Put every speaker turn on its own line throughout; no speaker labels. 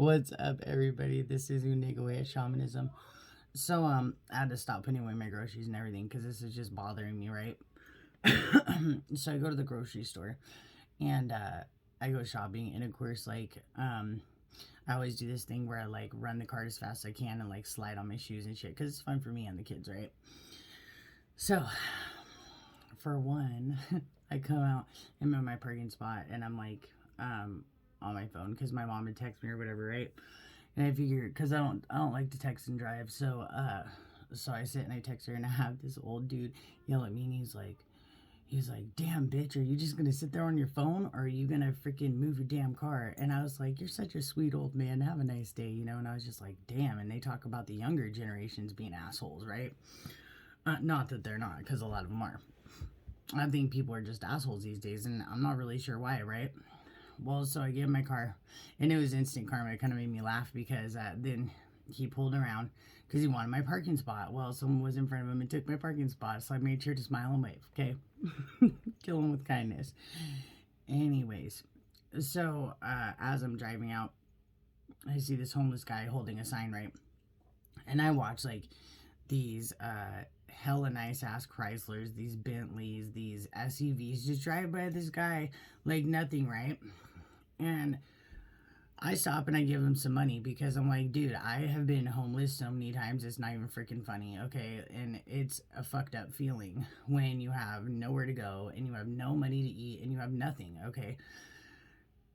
What's up, everybody? This is Unigo at Shamanism. So, I had to stop putting away my groceries and everything because this is just bothering me, right? So I go to the grocery store and I go shopping, and of course, I always do this thing where I like run the cart as fast as I can and like slide on my shoes and shit because it's fun for me and the kids, right? So, for one, I come out, I'm in my parking spot, and I'm like, on my phone because my mom had texted me or whatever, right? And I figure because I don't like to text and drive, so I sit and I text her, and I have this old dude yell at me, and he's like, damn bitch, are you just gonna sit there on your phone, or are you gonna freaking move your damn car? And I was like, you're such a sweet old man, have a nice day, you know. And I was just like, damn. And they talk about the younger generations being assholes, right? Not that they're not, because a lot of them are. I think people are just assholes these days, and I'm not really sure why, right? Well, so I gave him my car, and it was instant karma. It kind of made me laugh because then he pulled around because he wanted my parking spot. Well, someone was in front of him and took my parking spot, so I made sure to smile and wave. Okay, kill him with kindness. Anyways, so as I'm driving out, I see this homeless guy holding a sign, right? And I watch like these hella nice ass Chryslers, these Bentleys, these SUVs just drive by this guy like nothing, right? And I stop and I give him some money because I'm like, dude, I have been homeless so many times, it's not even freaking funny, okay? And it's a fucked up feeling when you have nowhere to go and you have no money to eat and you have nothing, okay?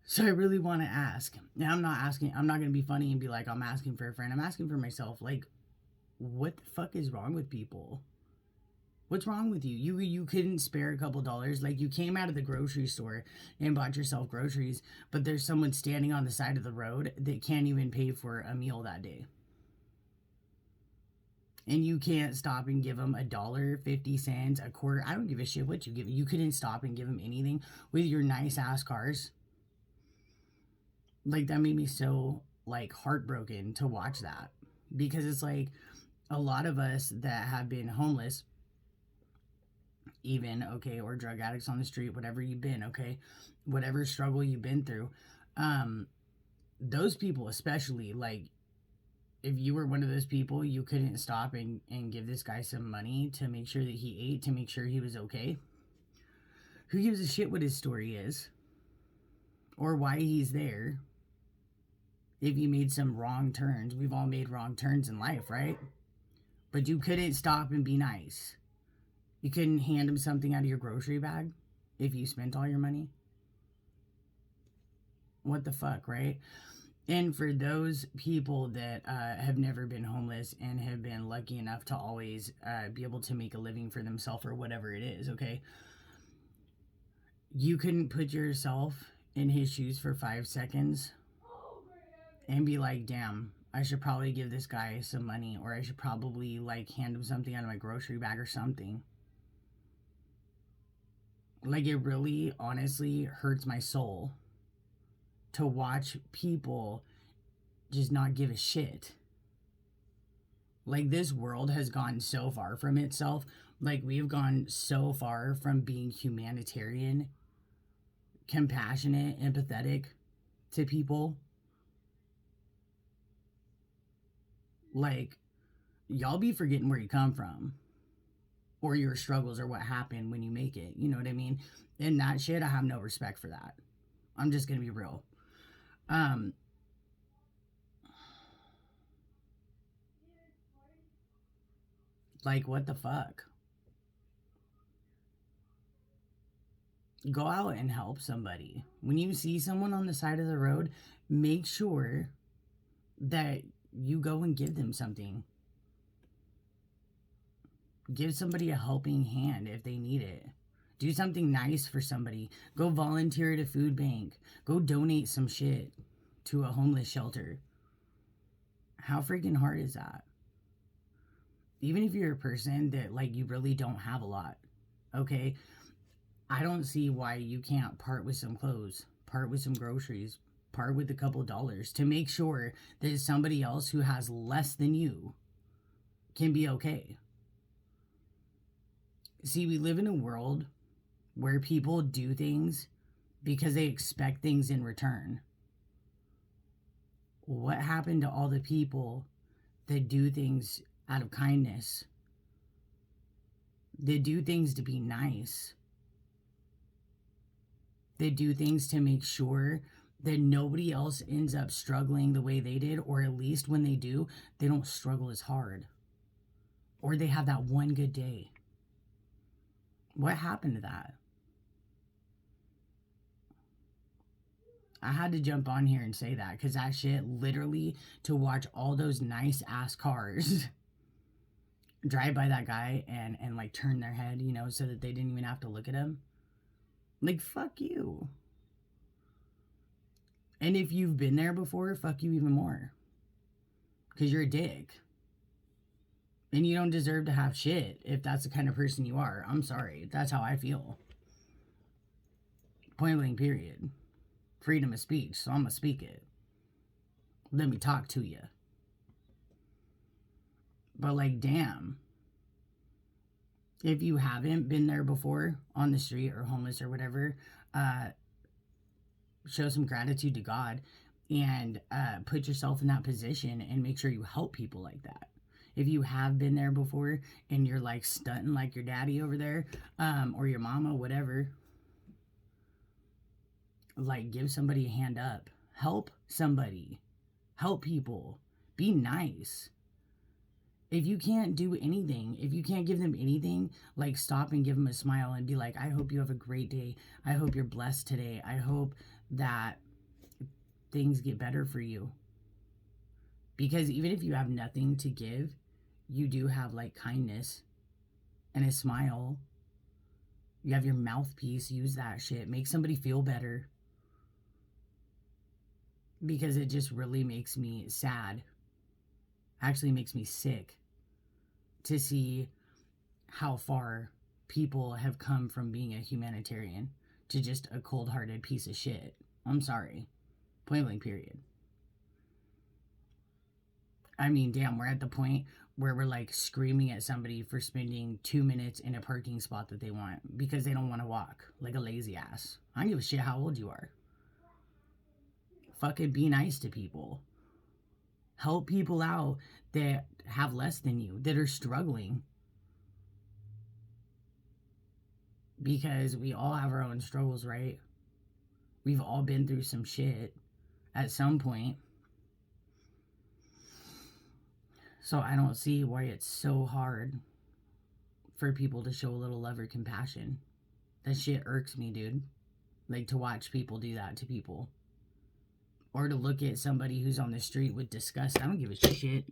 So I really want to ask. Now, I'm not going to be funny and be like, I'm asking for a friend. I'm asking for myself. Like, what the fuck is wrong with people? What's wrong with you? You couldn't spare a couple dollars. Like, you came out of the grocery store and bought yourself groceries, but there's someone standing on the side of the road that can't even pay for a meal that day. And you can't stop and give them $1.50, a quarter. I don't give a shit what you give. You couldn't stop and give them anything with your nice ass cars. Like, that made me so like heartbroken to watch that, because it's like a lot of us that have been homeless, even, okay, or drug addicts on the street, whatever you've been, okay, whatever struggle you've been through, um those people especially, like, if you were one of those people, you couldn't stop and give this guy some money to make sure that he ate, to make sure he was okay. Who gives a shit what his story is or why he's there? If you made some wrong turns, we've all made wrong turns in life, right? But you couldn't stop and be nice. You couldn't hand him something out of your grocery bag if you spent all your money. What the fuck, right? And for those people that have never been homeless and have been lucky enough to always be able to make a living for themselves or whatever it is, okay? You couldn't put yourself in his shoes for 5 seconds and be like, damn, I should probably give this guy some money, or I should probably like hand him something out of my grocery bag or something. Like, it really honestly hurts my soul to watch people just not give a shit. Like, this world has gone so far from itself. Like, we've gone so far from being humanitarian, compassionate, empathetic to people. Like, y'all be forgetting where you come from or your struggles or what happened when you make it. You know what I mean? And that shit, I have no respect for that. I'm just gonna be real. Like, what the fuck? Go out and help somebody. When you see someone on the side of the road, make sure that you go and give them something. Give somebody a helping hand if they need it. Do something nice for somebody. Go volunteer at a food bank. Go donate some shit to a homeless shelter. How freaking hard is that? Even if you're a person that, like, you really don't have a lot, okay? I don't see why you can't part with some clothes, part with some groceries, part with a couple dollars to make sure that somebody else who has less than you can be okay. See, we live in a world where people do things because they expect things in return. What happened to all the people that do things out of kindness? They do things to be nice. They do things to make sure that nobody else ends up struggling the way they did, or at least when they do, they don't struggle as hard. Or they have that one good day. What happened to that? I had to jump on here and say that because that shit, literally, to watch all those nice ass cars drive by that guy and like turn their head, you know, so that they didn't even have to look at him. Like, fuck you. And if you've been there before, fuck you even more. Because you're a dick. And you don't deserve to have shit if that's the kind of person you are. I'm sorry. That's how I feel. Point blank, period. Freedom of speech, so I'm going to speak it. Let me talk to you. But, like, damn. If you haven't been there before on the street or homeless or whatever, show some gratitude to God and put yourself in that position and make sure you help people like that. If you have been there before and you're like stunting like your daddy over there, or your mama, whatever, like give somebody a hand up. Help somebody. Help people. Be nice. If you can't do anything, if you can't give them anything, like stop and give them a smile and be like, I hope you have a great day. I hope you're blessed today. I hope that things get better for you. Because even if you have nothing to give, you do have like kindness and a smile. You have your mouthpiece, use that shit. Make somebody feel better. Because it just really makes me sad. Actually makes me sick to see how far people have come from being a humanitarian to just a cold-hearted piece of shit. I'm sorry. Point blank, period. I mean, damn, we're at the point where we're like screaming at somebody for spending 2 minutes in a parking spot that they want because they don't want to walk like a lazy ass. I don't give a shit how old you are. Fucking be nice to people. Help people out that have less than you, that are struggling. Because we all have our own struggles, right? We've all been through some shit at some point. So I don't see why it's so hard for people to show a little love or compassion. That shit irks me, dude. Like, to watch people do that to people. Or to look at somebody who's on the street with disgust. I don't give a shit.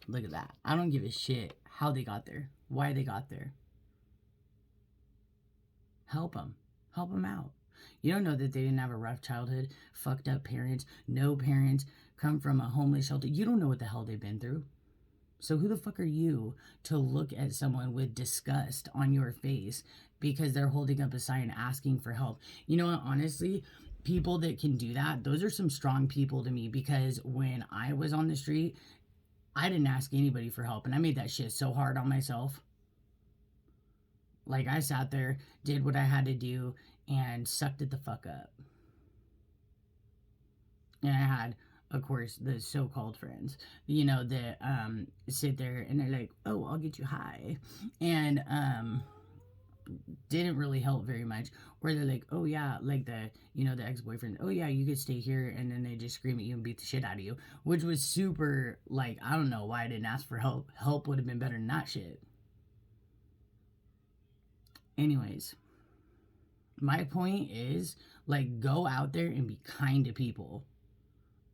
Look at that. I don't give a shit how they got there. Why they got there. Help them. Help them out. You don't know that they didn't have a rough childhood, fucked up parents, no parents, come from a homeless shelter. You don't know what the hell they've been through. So who the fuck are you to look at someone with disgust on your face because they're holding up a sign asking for help? You know what, honestly, people that can do that, those are some strong people to me, because when I was on the street, I didn't ask anybody for help, and I made that shit so hard on myself. Like, I sat there, did what I had to do, and sucked it the fuck up. And I had, of course, the so-called friends, you know, that sit there and they're like, oh, I'll get you high. And didn't really help very much. Or they're like, oh yeah, like the, you know, the ex-boyfriend, oh yeah, you could stay here, and then they just scream at you and beat the shit out of you. Which was super, like, I don't know why I didn't ask for help. Help would have been better than that shit. Anyways, my point is, like, go out there and be kind to people.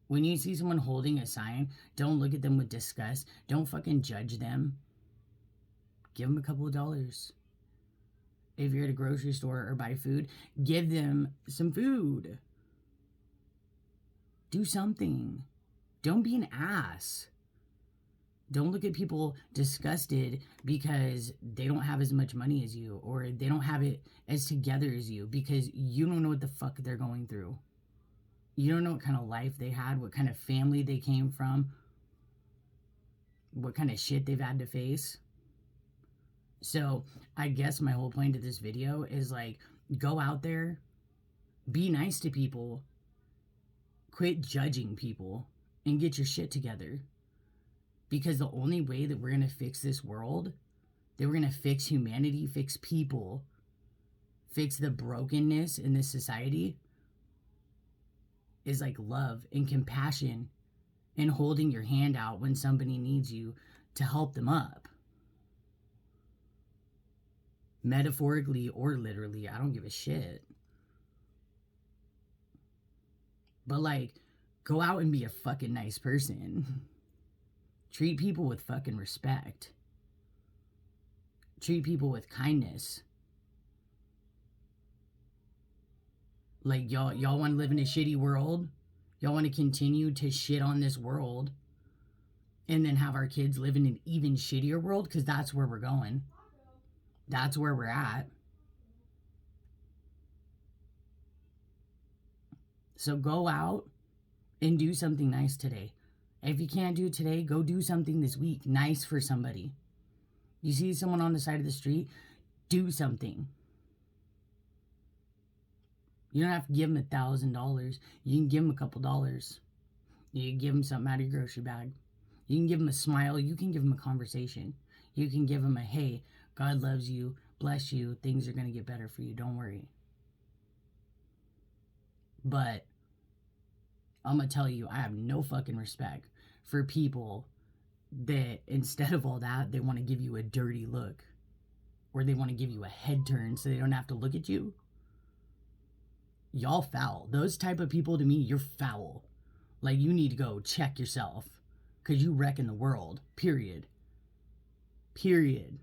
When you see someone holding a sign, don't look at them with disgust. Don't fucking judge them. Give them a couple of dollars. If you're at a grocery store or buy food, give them some food. Do something. Don't be an ass. Don't look at people disgusted because they don't have as much money as you, or they don't have it as together as you, because you don't know what the fuck they're going through. You don't know what kind of life they had, what kind of family they came from, what kind of shit they've had to face. So I guess my whole point of this video is, like, go out there, be nice to people, quit judging people, and get your shit together. Because the only way that we're going to fix this world, that we're going to fix humanity, fix people, fix the brokenness in this society, is like love and compassion and holding your hand out when somebody needs you to help them up. Metaphorically or literally, I don't give a shit. But like, go out and be a fucking nice person. Treat people with fucking respect. Treat people with kindness. Like, y'all want to live in a shitty world? Y'all want to continue to shit on this world and then have our kids live in an even shittier world? Because that's where we're going. That's where we're at. So go out and do something nice today. If you can't do it today, go do something this week nice for somebody. You see someone on the side of the street, do something. You don't have to give them $1,000. You can give them a couple dollars. You can give them something out of your grocery bag. You can give them a smile. You can give them a conversation. You can give them a, hey, God loves you, bless you, things are going to get better for you, don't worry. But I'm going to tell you, I have no fucking respect for people that instead of all that, they want to give you a dirty look. Or they want to give you a head turn so they don't have to look at you. Y'all foul. Those type of people, to me, you're foul. Like, you need to go check yourself. Because you wrecking the world. Period. Period.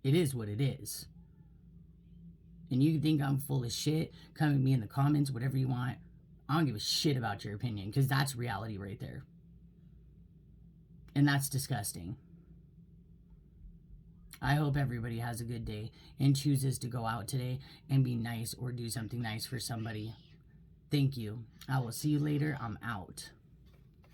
It is what it is. And you think I'm full of shit, come at me in the comments, whatever you want. I don't give a shit about your opinion, because that's reality right there. And that's disgusting. I hope everybody has a good day and chooses to go out today and be nice or do something nice for somebody. Thank you. I will see you later. I'm out.